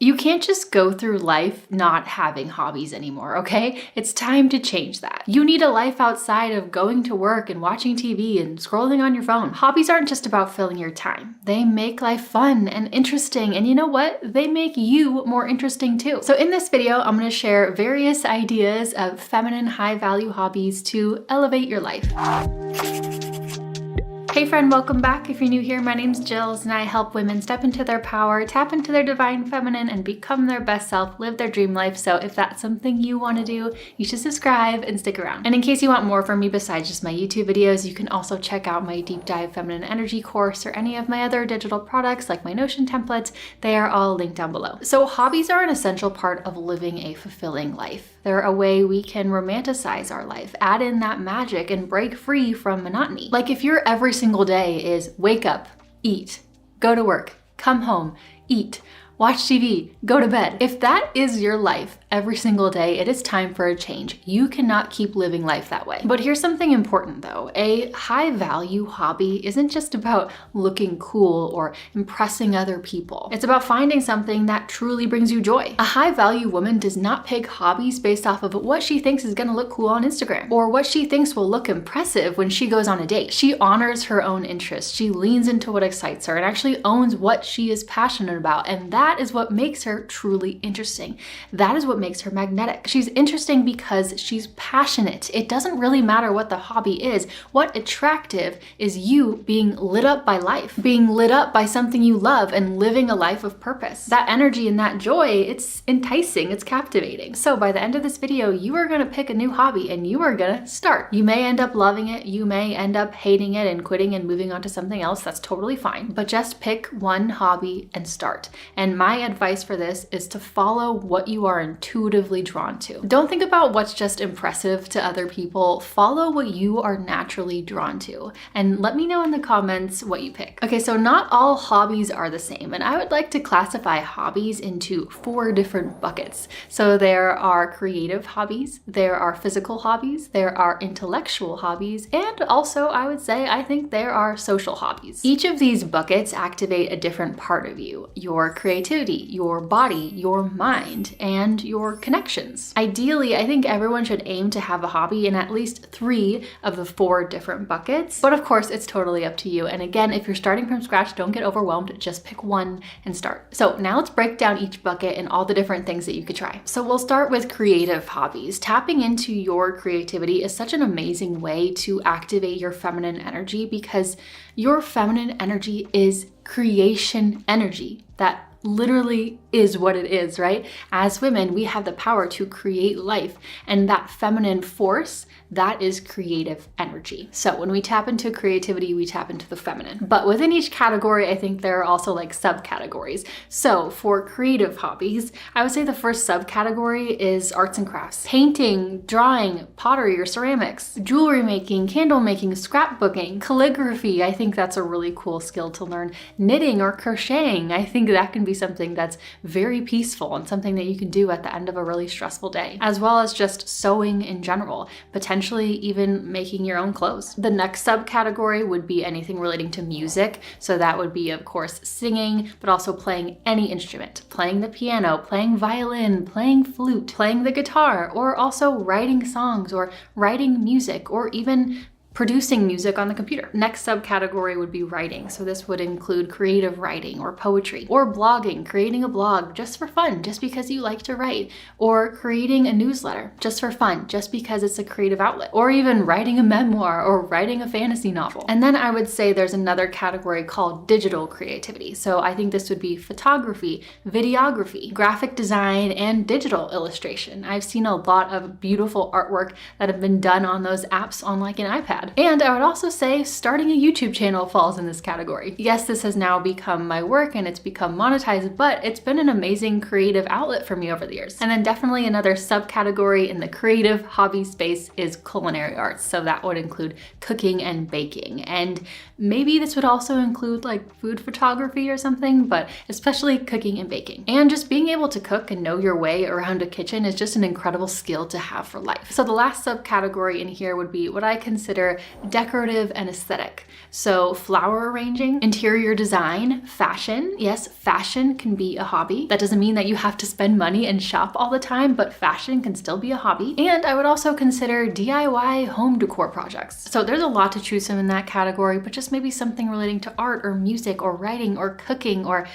You can't just go through life not having hobbies anymore, okay? It's time to change that. You need a life outside of going to work and watching TV and scrolling on your phone. Hobbies aren't just about filling your time. They make life fun and interesting, and you know what? They make you more interesting too. So in this video, I'm gonna share various ideas of feminine high-value hobbies to elevate your life. Hey friend, welcome back. If you're new here, my name's Jillz and I help women step into their power, tap into their divine feminine, and become their best self, live their dream life. So if that's something you want to do, you should subscribe and stick around. And in case you want more from me besides just my YouTube videos, you can also check out my deep dive feminine energy course or any of my other digital products like my Notion templates. They are all linked down below. So hobbies are an essential part of living a fulfilling life. They're a way we can romanticize our life, add in that magic, and break free from monotony. Like if your every single day is wake up, eat, go to work, come home, eat, watch TV, go to bed. If that is your life every single day, it is time for a change. You cannot keep living life that way. But here's something important though. A high value hobby isn't just about looking cool or impressing other people. It's about finding something that truly brings you joy. A high value woman does not pick hobbies based off of what she thinks is gonna look cool on Instagram or what she thinks will look impressive when she goes on a date. She honors her own interests. She leans into what excites her and actually owns what she is passionate about. And that is what makes her truly interesting. That is what makes her magnetic. She's interesting because she's passionate. It doesn't really matter what the hobby is. What attractive is you being lit up by life, being lit up by something you love and living a life of purpose. That energy and that joy, it's enticing, it's captivating. So by the end of this video, you are gonna pick a new hobby and you are gonna start. You may end up loving it. You may end up hating it and quitting and moving on to something else. That's totally fine. But just pick one hobby and start. And my advice for this is to follow what you are intuitively drawn to. Don't think about what's just impressive to other people. Follow what you are naturally drawn to. And let me know in the comments what you pick. Okay, so not all hobbies are the same. And I would like to classify hobbies into 4 different buckets. So there are creative hobbies, there are physical hobbies, there are intellectual hobbies, and also I would say I think there are social hobbies. Each of these buckets activate a different part of you. Your creativity, your body, your mind, and your connections. Ideally, I think everyone should aim to have a hobby in at least 3 of the 4 different buckets. But of course, it's totally up to you. And again, if you're starting from scratch, don't get overwhelmed. Just pick one and start. So now let's break down each bucket and all the different things that you could try. So we'll start with creative hobbies. Tapping into your creativity is such an amazing way to activate your feminine energy because your feminine energy is creation energy. That literally is what it is, right? As women, we have the power to create life, and that feminine force, that is creative energy. So when we tap into creativity, we tap into the feminine. But within each category, I think there are also like subcategories. So for creative hobbies, I would say the first subcategory is arts and crafts. Painting, drawing, pottery or ceramics, jewelry making, candle making, scrapbooking, calligraphy. I think that's a really cool skill to learn. Knitting or crocheting. I think that can be something that's very peaceful and something that you can do at the end of a really stressful day, as well as just sewing in general, potentially even making your own clothes. The next subcategory would be anything relating to music. So that would be, of course, singing, but also playing any instrument, playing the piano, playing violin, playing flute, playing the guitar, or also writing songs or writing music, or even producing music on the computer. Next subcategory would be writing. So this would include creative writing or poetry or blogging, creating a blog just for fun, just because you like to write, or creating a newsletter just for fun, just because it's a creative outlet, or even writing a memoir or writing a fantasy novel. And then I would say there's another category called digital creativity. So I think this would be photography, videography, graphic design, and digital illustration. I've seen a lot of beautiful artwork that have been done on those apps on like an iPad. And I would also say starting a YouTube channel falls in this category. Yes, this has now become my work and it's become monetized, but it's been an amazing creative outlet for me over the years. And then definitely another subcategory in the creative hobby space is culinary arts. So that would include cooking and baking. And maybe this would also include like food photography or something, but especially cooking and baking. And just being able to cook and know your way around a kitchen is just an incredible skill to have for life. So the last subcategory in here would be what I consider consider decorative and aesthetic. So flower arranging, interior design, fashion. Yes, fashion can be a hobby. That doesn't mean that you have to spend money and shop all the time, but fashion can still be a hobby. And I would also consider DIY home decor projects. So there's a lot to choose from in that category, but just maybe something relating to art or music or writing or cooking or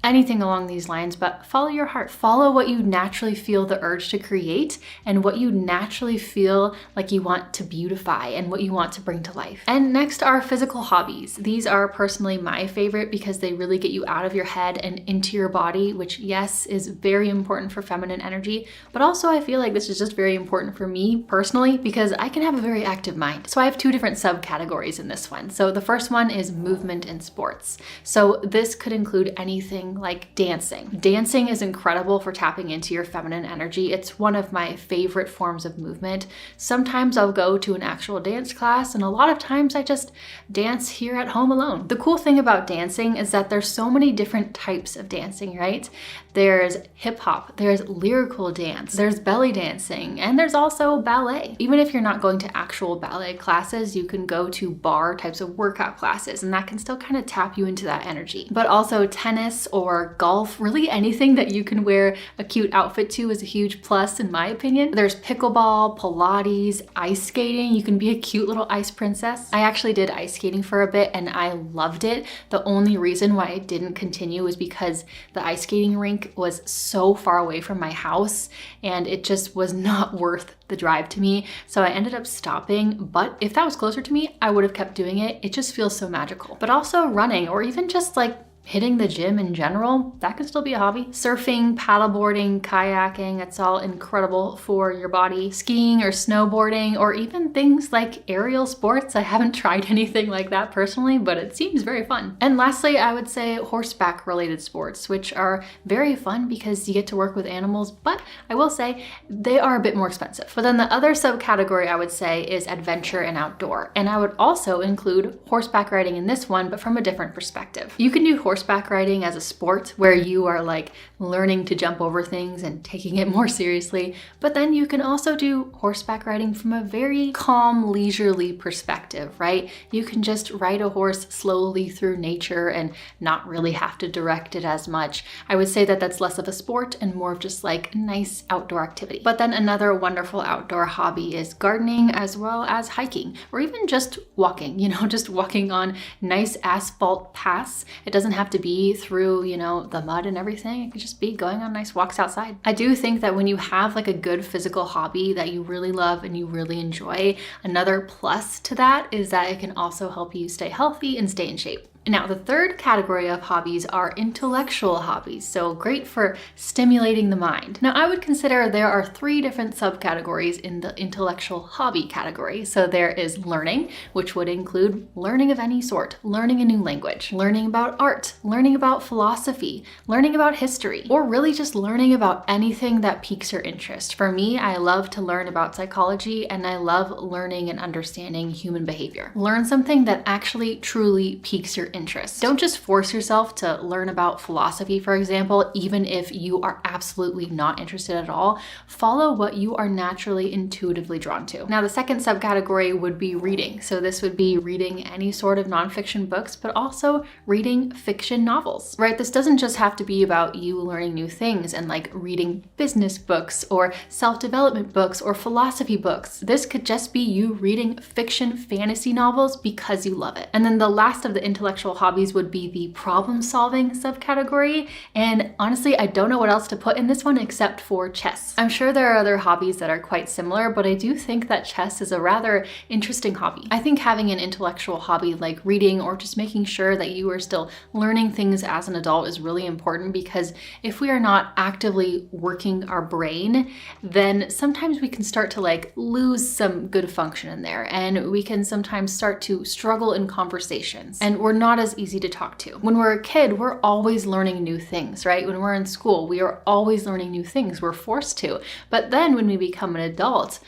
anything along these lines. But follow your heart. Follow what you naturally feel the urge to create and what you naturally feel like you want to beautify and what you want to bring to life. And next are physical hobbies. These are personally my favorite because they really get you out of your head and into your body, which yes, is very important for feminine energy. But also I feel like this is just very important for me personally because I can have a very active mind. So I have two different subcategories in this one. So the first one is movement and sports. So this could include anything like dancing. Dancing is incredible for tapping into your feminine energy. It's one of my favorite forms of movement. Sometimes I'll go to an actual dance class, and a lot of times I just dance here at home alone. The cool thing about dancing is that there's so many different types of dancing, right? There's hip hop, there's lyrical dance, there's belly dancing, and there's also ballet. Even if you're not going to actual ballet classes, you can go to bar types of workout classes, and that can still kind of tap you into that energy. But also tennis or golf, really anything that you can wear a cute outfit to is a huge plus in my opinion. There's pickleball, Pilates, ice skating. You can be a cute little ice princess. I actually did ice skating for a bit and I loved it. The only reason why I didn't continue was because the ice skating rink was so far away from my house and it just was not worth the drive to me. So I ended up stopping, but if that was closer to me, I would have kept doing it. It just feels so magical. But also running or even just like hitting the gym in general, that can still be a hobby. Surfing, paddleboarding, kayaking, it's all incredible for your body. Skiing or snowboarding, or even things like aerial sports. I haven't tried anything like that personally, but it seems very fun. And lastly, I would say horseback related sports, which are very fun because you get to work with animals, but I will say they are a bit more expensive. But then the other subcategory I would say is adventure and outdoor. And I would also include horseback riding in this one, but from a different perspective. You can do horseback riding as a sport where you are like learning to jump over things and taking it more seriously, but then you can also do horseback riding from a very calm, leisurely perspective, right? You can just ride a horse slowly through nature and not really have to direct it as much. I would say that that's less of a sport and more of just like a nice outdoor activity. But then another wonderful outdoor hobby is gardening as well as hiking or even just walking, just walking on nice asphalt paths. It doesn't have to be through, the mud and everything. It could just be going on nice walks outside. I do think that when you have like a good physical hobby that you really love and you really enjoy, another plus to that is that it can also help you stay healthy and stay in shape. Now, the third category of hobbies are intellectual hobbies, so great for stimulating the mind. Now, I would consider there are three different subcategories in the intellectual hobby category. So there is learning, which would include learning of any sort, learning a new language, learning about art, learning about philosophy, learning about history, or really just learning about anything that piques your interest. For me, I love to learn about psychology and I love learning and understanding human behavior. Learn something that actually truly piques your interest. Don't just force yourself to learn about philosophy, for example, even if you are absolutely not interested at all. Follow what you are naturally intuitively drawn to. Now, the second subcategory would be reading. So this would be reading any sort of nonfiction books, but also reading fiction novels, right? This doesn't just have to be about you learning new things and like reading business books or self-development books or philosophy books. This could just be you reading fiction fantasy novels because you love it. And then the last of the intellectual hobbies would be the problem-solving subcategory. And honestly, I don't know what else to put in this one except for chess. I'm sure there are other hobbies that are quite similar, but I do think that chess is a rather interesting hobby. I think having an intellectual hobby like reading or just making sure that you are still learning things as an adult is really important, because if we are not actively working our brain, then sometimes we can start to like lose some good function in there, and we can sometimes start to struggle in conversations, and we're not as easy to talk to. When we're a kid, we're always learning new things, right? When we're in school, we are always learning new things. We're forced to. But then when we become an adult,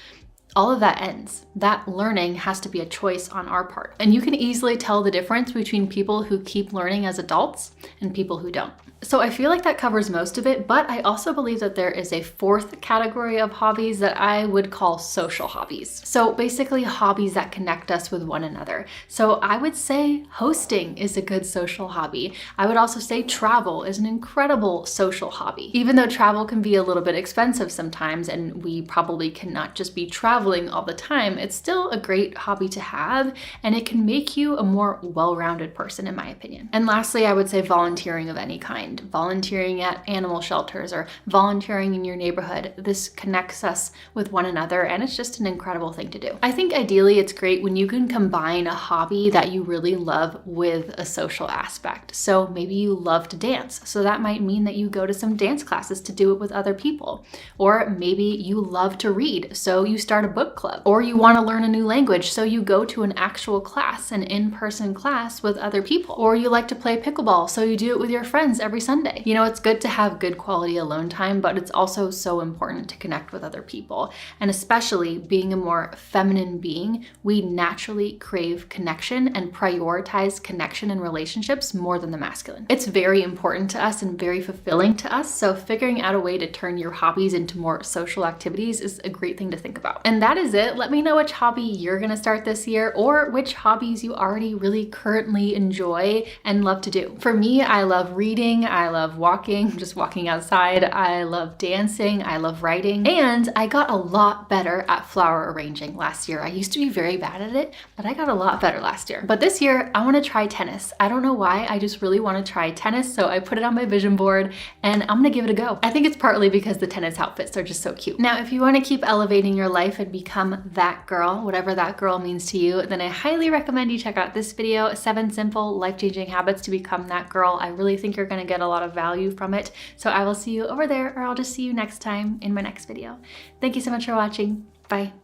all of that ends. That learning has to be a choice on our part. And you can easily tell the difference between people who keep learning as adults and people who don't. So I feel like that covers most of it, but I also believe that there is a fourth category of hobbies that I would call social hobbies. So basically hobbies that connect us with one another. So I would say hosting is a good social hobby. I would also say travel is an incredible social hobby. Even though travel can be a little bit expensive sometimes, and we probably cannot just be traveling all the time, it's still a great hobby to have, and it can make you a more well-rounded person, in my opinion. And lastly, I would say volunteering of any kind. Volunteering at animal shelters or volunteering in your neighborhood. This connects us with one another, and it's just an incredible thing to do. I think ideally it's great when you can combine a hobby that you really love with a social aspect. So maybe you love to dance, so that might mean that you go to some dance classes to do it with other people. Or maybe you love to read, so you start a book club. Or you want to learn a new language, so you go to an actual class, an in-person class with other people. Or you like to play pickleball, so you do it with your friends every Sunday. You know, it's good to have good quality alone time, but it's also so important to connect with other people. And especially being a more feminine being, we naturally crave connection and prioritize connection and relationships more than the masculine. It's very important to us and very fulfilling to us. So figuring out a way to turn your hobbies into more social activities is a great thing to think about. And that is it. Let me know which hobby you're gonna start this year, or which hobbies you already really currently enjoy and love to do. For me, I love reading, I love walking, just walking outside. I love dancing. I love writing. And I got a lot better at flower arranging last year. I used to be very bad at it, but I got a lot better last year. But this year, I want to try tennis. I don't know why. I just really want to try tennis. So I put it on my vision board and I'm going to give it a go. I think it's partly because the tennis outfits are just so cute. Now, if you want to keep elevating your life and become that girl, whatever that girl means to you, then I highly recommend you check out this video, 7 simple life-changing habits to become that girl. I really think you're going to get a lot of value from it. So I will see you over there, or I'll just see you next time in my next video. Thank you so much for watching. Bye.